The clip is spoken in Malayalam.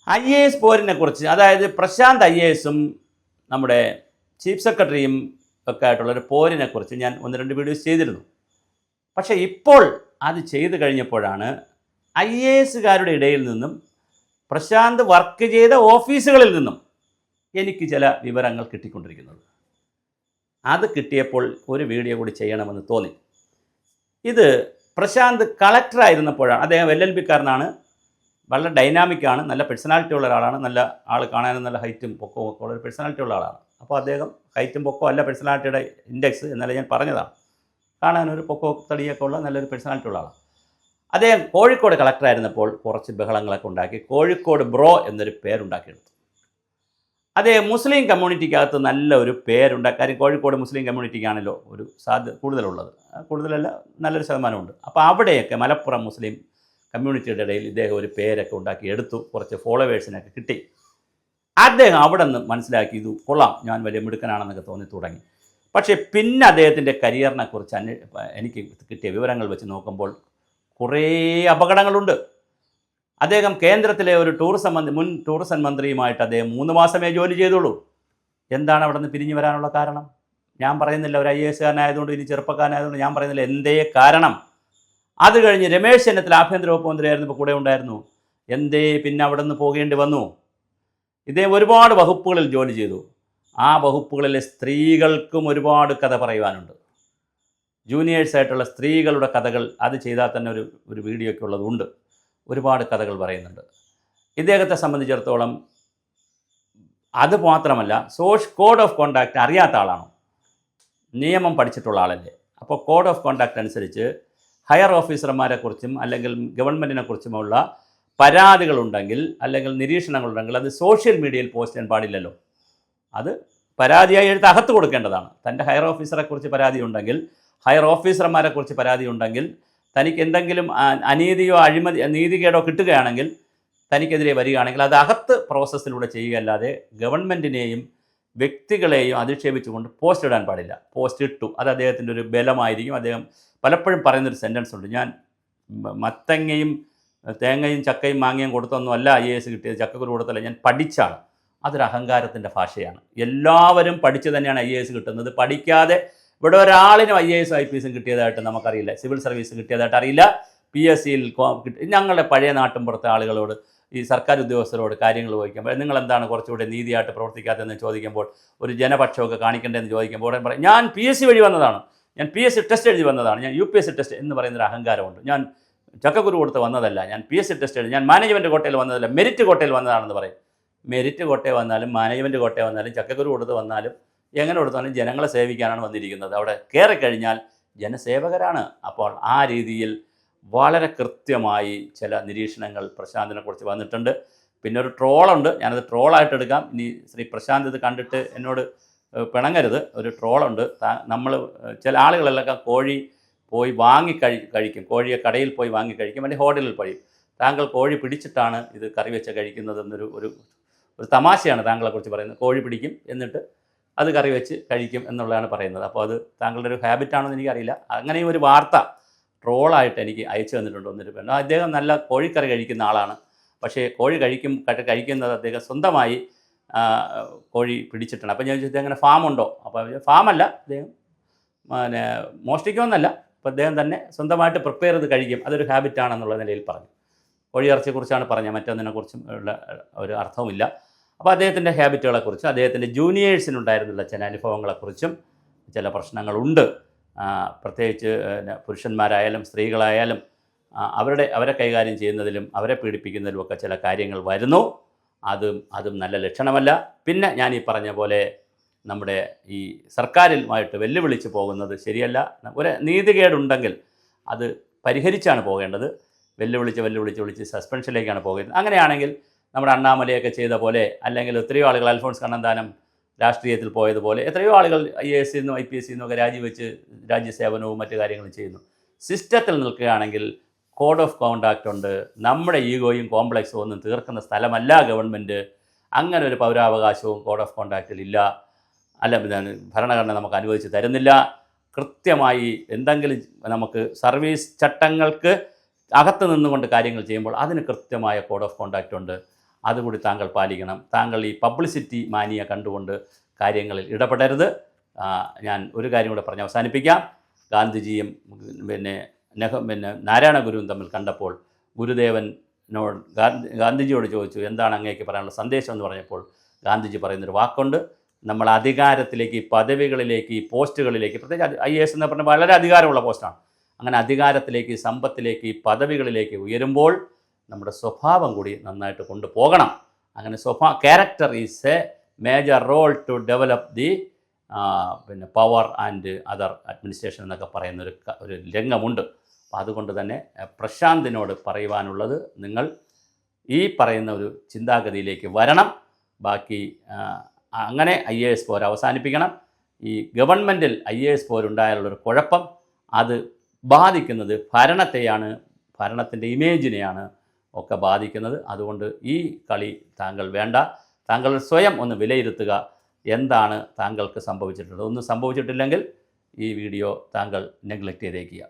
IAS പോരിനെ കുറിച്ച്, അതായത് പ്രശാന്ത് IASും നമ്മുടെ ചീഫ് സെക്രട്ടറിയും ഒക്കെ ആയിട്ടുള്ളൊരു പോരിനെ കുറിച്ച് ഞാൻ 1-2 വീഡിയോസ് ചെയ്തിരുന്നു. പക്ഷേ ഇപ്പോൾ അത് ചെയ്തു കഴിഞ്ഞപ്പോഴാണ് IASകാരുടെ ഇടയിൽ നിന്നും പ്രശാന്ത് വർക്ക് ചെയ്ത ഓഫീസുകളിൽ നിന്നും എനിക്ക് ചില വിവരങ്ങൾ കിട്ടിക്കൊണ്ടിരിക്കുന്നത്. അത് കിട്ടിയപ്പോൾ ഒരു വീഡിയോ കൂടി ചെയ്യണമെന്ന് തോന്നി. ഇത് പ്രശാന്ത് കളക്ടറായിരുന്നപ്പോഴാണ്. അദ്ദേഹം LLBക്കാരനാണ്, വളരെ ഡൈനാമിക്കാണ്, നല്ല പേഴ്സണാലിറ്റി ഉള്ള ഒരാളാണ്, നല്ല ആൾ കാണാനും നല്ല ഹൈറ്റും പൊക്കവും ഒക്കെ ഉള്ള ഒരു പേഴ്സണാലിറ്റി ഉള്ള ആളാണ്. അപ്പോൾ അദ്ദേഹം ഹൈറ്റും പൊക്കവും അല്ല പേഴ്സണാലിറ്റിയുടെ ഇൻഡെക്സ്, എന്നാലും ഞാൻ പറഞ്ഞതാണ്. കാണാനൊരു പൊക്കവും തടിയൊക്കെ ഉള്ള നല്ലൊരു പേഴ്സണാലിറ്റി ഉള്ള ആളാണ്. അദ്ദേഹം കോഴിക്കോട് കളക്ടറായിരുന്നപ്പോൾ കുറച്ച് ബഹളങ്ങളൊക്കെ ഉണ്ടാക്കി കോഴിക്കോട് ബ്രോ എന്നൊരു പേരുണ്ടാക്കിയെടുത്തു. അദ്ദേഹം മുസ്ലിം കമ്മ്യൂണിറ്റിക്കകത്ത് നല്ല ഒരു പേരുണ്ടാക്കി. കാര്യം കോഴിക്കോട് മുസ്ലിം കമ്മ്യൂണിറ്റിക്കാണല്ലോ ഒരു കൂടുതലുള്ളത്, കൂടുതലല്ല നല്ലൊരു ശതമാനമുണ്ട്. അപ്പോൾ അവിടെയൊക്കെ മലപ്പുറം മുസ്ലിം കമ്മ്യൂണിറ്റിയുടെ ഇടയിൽ ഇദ്ദേഹം ഒരു പേരൊക്കെ ഉണ്ടാക്കി എടുത്തു, കുറച്ച് ഫോളോവേഴ്സിനൊക്കെ കിട്ടി. അദ്ദേഹം അവിടെ നിന്ന് മനസ്സിലാക്കി ഇത് കൊള്ളാം, ഞാൻ വലിയ മിടുക്കനാണെന്നൊക്കെ തോന്നി തുടങ്ങി. പക്ഷേ പിന്നെ അദ്ദേഹത്തിൻ്റെ കരിയറിനെ കുറിച്ച് എനിക്ക് കിട്ടിയ വിവരങ്ങൾ വെച്ച് നോക്കുമ്പോൾ കുറേ അപകടങ്ങളുണ്ട്. അദ്ദേഹം കേന്ദ്രത്തിലെ ഒരു മുൻ ടൂറിസം മന്ത്രിയുമായിട്ട് അദ്ദേഹം 3 മാസമേ ജോലി ചെയ്തുള്ളൂ. എന്താണ് അവിടെ നിന്ന് പിരിഞ്ഞു വരാനുള്ള കാരണം? ഞാൻ പറയുന്നില്ല ഒരു IASകാരനായതുകൊണ്ട്, ഇനി ചെറുപ്പക്കാരനായതുകൊണ്ട് ഞാൻ പറയുന്നില്ല എന്തേ കാരണം. അത് കഴിഞ്ഞ് രമേശ് ചെന്നിത്തല ആഭ്യന്തര വകുപ്പ് മന്ത്രിയായിരുന്നപ്പോൾ കൂടെ ഉണ്ടായിരുന്നു. എന്തേ പിന്നെ അവിടെ നിന്ന് പോകേണ്ടി വന്നു? ഇദ്ദേഹം ഒരുപാട് വകുപ്പുകളിൽ ജോലി ചെയ്തു. ആ വകുപ്പുകളിലെ സ്ത്രീകൾക്കും ഒരുപാട് കഥ പറയുവാനുണ്ട്. ജൂനിയേഴ്സായിട്ടുള്ള സ്ത്രീകളുടെ കഥകൾ അത് ചെയ്താൽ തന്നെ ഒരു വീഡിയോ ഒക്കെ ഉള്ളതുണ്ട്. ഒരുപാട് കഥകൾ പറയുന്നുണ്ട്. ഇദ്ദേഹത്തെ സംബന്ധിച്ചിടത്തോളം അത് മാത്രമല്ല, കോഡ് ഓഫ് കോണ്ടാക്റ്റ് അറിയാത്ത ആളാണോ? നിയമം പഠിച്ചിട്ടുള്ള ആളല്ലേ? അപ്പോൾ കോഡ് ഓഫ് കോണ്ടാക്റ്റ് അനുസരിച്ച് ഹയർ ഓഫീസർമാരെക്കുറിച്ചും അല്ലെങ്കിൽ ഗവൺമെൻറ്റിനെക്കുറിച്ചുമുള്ള പരാതികളുണ്ടെങ്കിൽ അല്ലെങ്കിൽ നിരീക്ഷണങ്ങളുണ്ടെങ്കിൽ അത് സോഷ്യൽ മീഡിയയിൽ പോസ്റ്റ് ചെയ്യാൻ പാടില്ലല്ലോ. അത് പരാതിയായി എടുത്ത് അകത്ത് കൊടുക്കേണ്ടതാണ്. തൻ്റെ ഹയർ ഓഫീസറെക്കുറിച്ച് പരാതി ഉണ്ടെങ്കിൽ, ഹയർ ഓഫീസർമാരെക്കുറിച്ച് പരാതി ഉണ്ടെങ്കിൽ, തനിക്ക് എന്തെങ്കിലും അനീതിയോ നീതികേടോ കിട്ടുകയാണെങ്കിൽ, തനിക്കെതിരെ വരികയാണെങ്കിൽ അത് അകത്ത് പ്രോസസ്സിലൂടെ ചെയ്യുകയല്ലാതെ ഗവൺമെൻറ്റിനെയും വ്യക്തികളെയും അധിക്ഷേപിച്ചുകൊണ്ട് പോസ്റ്റ് ഇടാൻ പാടില്ല. പോസ്റ്റ് ഇട്ടു, അത് അദ്ദേഹത്തിൻ്റെ ഒരു ബലമായിരിക്കും. അദ്ദേഹം പലപ്പോഴും പറയുന്നൊരു സെൻറ്റൻസ് ഉണ്ട്, ഞാൻ മത്തങ്ങയും തേങ്ങയും ചക്കയും മാങ്ങയും കൊടുത്തൊന്നും അല്ല IAS കിട്ടിയത്, ചക്കക്കുരു കൊടുത്തല്ല, ഞാൻ പഠിച്ചാണ്. അതൊരു അഹങ്കാരത്തിൻ്റെ ഭാഷയാണ്. എല്ലാവരും പഠിച്ച് തന്നെയാണ് IAS കിട്ടുന്നത്. പഠിക്കാതെ ഇവിടെ ഒരാളിനും IAS IPS കിട്ടിയതായിട്ട് നമുക്കറിയില്ല, സിവിൽ സർവീസ് കിട്ടിയതായിട്ട് അറിയില്ല, PSCയിൽ ഞങ്ങളുടെ പഴയ നാട്ടിൻപുറത്തെ ആളുകളോട്, ഈ സർക്കാർ ഉദ്യോഗസ്ഥരോട് കാര്യങ്ങൾ ചോദിക്കുമ്പോൾ നിങ്ങളെന്താണ് കുറച്ചുകൂടെ നീതിയായിട്ട് പ്രവർത്തിക്കാത്തതെന്ന് ചോദിക്കുമ്പോൾ, ഒരു ജനപക്ഷമൊക്കെ കാണിക്കേണ്ടതെന്ന് ചോദിക്കുമ്പോൾ ഉടൻ പറയും ഞാൻ PSC വഴി വന്നതാണ്, ഞാൻ PSC ടെസ്റ്റ് എഴുതി വന്നതാണ്, ഞാൻ UPSC ടെസ്റ്റ് എന്ന് പറയുന്നൊരു അഹങ്കാരമുണ്ട്. ഞാൻ ചക്കക്കുരു കൊടുത്ത് വന്നതല്ല, ഞാൻ PSC ടെസ്റ്റ് എഴുതി, ഞാൻ മാനേജ്മെൻറ്റ് കോട്ടയിൽ വന്നതല്ല, മെരിറ്റ് കോട്ടയിൽ വന്നതാണെന്ന് പറയും. മെരിറ്റ് കോട്ടയിൽ വന്നാലും മാനേജ്മെൻറ്റ് കോട്ടയിൽ വന്നാലും ചക്കക്കുരു കൊടുത്ത് വന്നാലും എങ്ങനെ കൊടുത്താലും ജനങ്ങളെ സേവിക്കാനാണ് വന്നിരിക്കുന്നത്. അവിടെ കയറിക്കഴിഞ്ഞാൽ ജനസേവകരാണ്. അപ്പോൾ ആ രീതിയിൽ വളരെ കൃത്യമായി ചില നിരീക്ഷണങ്ങൾ പ്രശാന്തിനെക്കുറിച്ച് വന്നിട്ടുണ്ട്. പിന്നെ ഒരു ട്രോളുണ്ട്, ഞാനത് ട്രോളായിട്ട് എടുക്കാം. ഇനി ശ്രീ പ്രശാന്ത് ഇത് കണ്ടിട്ട് എന്നോട് പിണങ്ങരുത്. ഒരു ട്രോളുണ്ട്. നമ്മൾ ചില ആളുകളെല്ലാം കോഴി പോയി കഴിക്കും, കോഴിയെ കടയിൽ പോയി വാങ്ങി കഴിക്കും, അല്ലെങ്കിൽ ഹോട്ടലിൽ പോയി. താങ്കൾ കോഴി പിടിച്ചിട്ടാണ് ഇത് കറി വെച്ച് കഴിക്കുന്നതെന്നൊരു ഒരു തമാശയാണ് താങ്കളെക്കുറിച്ച് പറയുന്നത്. കോഴി പിടിക്കും എന്നിട്ട് അത് കറി വെച്ച് കഴിക്കും എന്നുള്ളതാണ് പറയുന്നത്. അപ്പോൾ അത് താങ്കളുടെ ഒരു ഹാബിറ്റാണെന്ന് എനിക്കറിയില്ല. അങ്ങനെയും ഒരു വാർത്ത ട്രോളായിട്ട് എനിക്ക് അയച്ചു തന്നിട്ടുണ്ട് ഒന്നൊരു പെണ്ണ്. അദ്ദേഹം നല്ല കോഴിക്കറി കഴിക്കുന്ന ആളാണ്. പക്ഷേ കോഴി കഴിക്കുന്നത് അദ്ദേഹം സ്വന്തമായി കോഴി പിടിച്ചിട്ടാണ്. അപ്പോൾ ഞാൻ ചോദിച്ചത് അങ്ങനെ ഫാമുണ്ടോ? അപ്പോൾ ഫാമല്ല, അദ്ദേഹം മോഷ്ടിക്കുമെന്നല്ല, അപ്പോൾ അദ്ദേഹം തന്നെ സ്വന്തമായിട്ട് പ്രിപ്പയർ ചെയ്ത് കഴിക്കും, അതൊരു ഹാബിറ്റാണെന്നുള്ള നിലയിൽ പറഞ്ഞു. കോഴിയിറച്ചിയെക്കുറിച്ചാണ് പറഞ്ഞത്, മറ്റൊന്നിനെക്കുറിച്ചും ഉള്ള ഒരു അർത്ഥവുമില്ല. അപ്പോൾ അദ്ദേഹത്തിൻ്റെ ഹാബിറ്റുകളെക്കുറിച്ചും അദ്ദേഹത്തിൻ്റെ ജൂനിയേഴ്സിനുണ്ടായിരുന്നുള്ള ചില അനുഭവങ്ങളെക്കുറിച്ചും ചില പ്രശ്നങ്ങളുണ്ട്. പ്രത്യേകിച്ച് പുരുഷന്മാരായാലും സ്ത്രീകളായാലും അവരെ കൈകാര്യം ചെയ്യുന്നതിലും അവരെ പീഡിപ്പിക്കുന്നതിലുമൊക്കെ ചില കാര്യങ്ങൾ വരുന്നു. അതും നല്ല ലക്ഷണമല്ല. പിന്നെ ഞാൻ ഈ പറഞ്ഞ പോലെ നമ്മുടെ ഈ സർക്കാരുമായിട്ട് വെല്ലുവിളിച്ച് പോകുന്നത് ശരിയല്ല. ഒരു നീതികേടുണ്ടെങ്കിൽ അത് പരിഹരിച്ചാണ് പോകേണ്ടത്. വെല്ലുവിളിച്ച് സസ്പെൻഷനിലേക്കാണ് പോകുന്നത്. അങ്ങനെയാണെങ്കിൽ നമ്മുടെ അണ്ണാമലയൊക്കെ ചെയ്ത പോലെ, അല്ലെങ്കിൽ എത്രയോ ആളുകൾ അൽഫോൺസ് കണ്ണന്താനം രാഷ്ട്രീയത്തിൽ പോയതുപോലെ എത്രയോ ആളുകൾ IAS നിന്നും IPS നിന്നൊക്കെ രാജിവെച്ച് രാജ്യസേവനവും മറ്റു കാര്യങ്ങളും ചെയ്യുന്നു. സിസ്റ്റത്തിൽ നിൽക്കുകയാണെങ്കിൽ കോഡ് ഓഫ് കോണ്ടാക്റ്റ് ഉണ്ട്. നമ്മുടെ ഈഗോയും കോംപ്ലക്സും ഒന്നും തീർക്കുന്ന സ്ഥലമല്ല ഗവൺമെൻറ്. അങ്ങനെ ഒരു പൗരാവകാശവും കോഡ് ഓഫ് കോണ്ടാക്റ്റിൽ ഇല്ല. ഭരണഘടന നമുക്ക് അനുവദിച്ച് തരുന്നില്ല. കൃത്യമായി എന്തെങ്കിലും നമുക്ക് സർവീസ് ചട്ടങ്ങൾക്ക് അകത്ത് നിന്നുകൊണ്ട് കാര്യങ്ങൾ ചെയ്യുമ്പോൾ അതിന് കൃത്യമായ കോഡ് ഓഫ് കോണ്ടാക്റ്റ് ഉണ്ട്. അതുകൂടി താങ്കൾ പാലിക്കണം. താങ്കൾ ഈ പബ്ലിസിറ്റി മാനിയ കണ്ടുകൊണ്ട് കാര്യങ്ങളിൽ ഇടപെടരുത്. ഞാൻ ഒരു കാര്യം കൂടെ പറഞ്ഞ് അവസാനിപ്പിക്കാം. ഗാന്ധിജിയും പിന്നെ നാരായണ ഗുരുവും തമ്മിൽ കണ്ടപ്പോൾ ഗാന്ധിജിയോട് ചോദിച്ചു, എന്താണ് അങ്ങേക്ക് പറയാനുള്ള സന്ദേശം എന്ന് പറഞ്ഞപ്പോൾ ഗാന്ധിജി പറയുന്നൊരു വാക്കുണ്ട്, നമ്മൾ അധികാരത്തിലേക്ക്, ഈ പദവികളിലേക്ക്, ഈ പോസ്റ്റുകളിലേക്ക്, പ്രത്യേകിച്ച് IAS എന്ന് പറഞ്ഞാൽ വളരെ അധികാരമുള്ള പോസ്റ്റാണ്. അങ്ങനെ അധികാരത്തിലേക്ക്, സമ്പത്തിലേക്ക്, ഈ പദവികളിലേക്ക് ഉയരുമ്പോൾ നമ്മുടെ സ്വഭാവം കൂടി നന്നായിട്ട് കൊണ്ടുപോകണം. അങ്ങനെ character is a major role to develop the power and other administration എന്നൊക്കെ പറയുന്ന ഒരു രംഗമുണ്ട്. അപ്പോൾ അതുകൊണ്ട് തന്നെ പ്രശാന്തിനോട് പറയുവാനുള്ളത്, നിങ്ങൾ ഈ പറയുന്ന ഒരു ചിന്താഗതിയിലേക്ക് വരണം. ബാക്കി അങ്ങനെ IAS പോര് അവസാനിപ്പിക്കണം. ഈ ഗവൺമെൻറ്റിൽ IAS പോരുണ്ടായാലുള്ളൊരു കുഴപ്പം, അത് ബാധിക്കുന്നത് ഭരണത്തെയാണ്, ഭരണത്തിൻ്റെ ഇമേജിനെയാണ് ഒക്കെ ബാധിക്കുന്നത്. അതുകൊണ്ട് ഈ കളി താങ്കൾ വേണ്ട. താങ്കൾ സ്വയം ഒന്ന് വിലയിരുത്തുക, എന്താണ് താങ്കൾക്ക് സംഭവിച്ചിട്ടുള്ളത്. ഒന്നും സംഭവിച്ചിട്ടില്ലെങ്കിൽ ഈ വീഡിയോ താങ്കൾ നെഗ്ലക്റ്റ് ചെയ്തേക്കുക.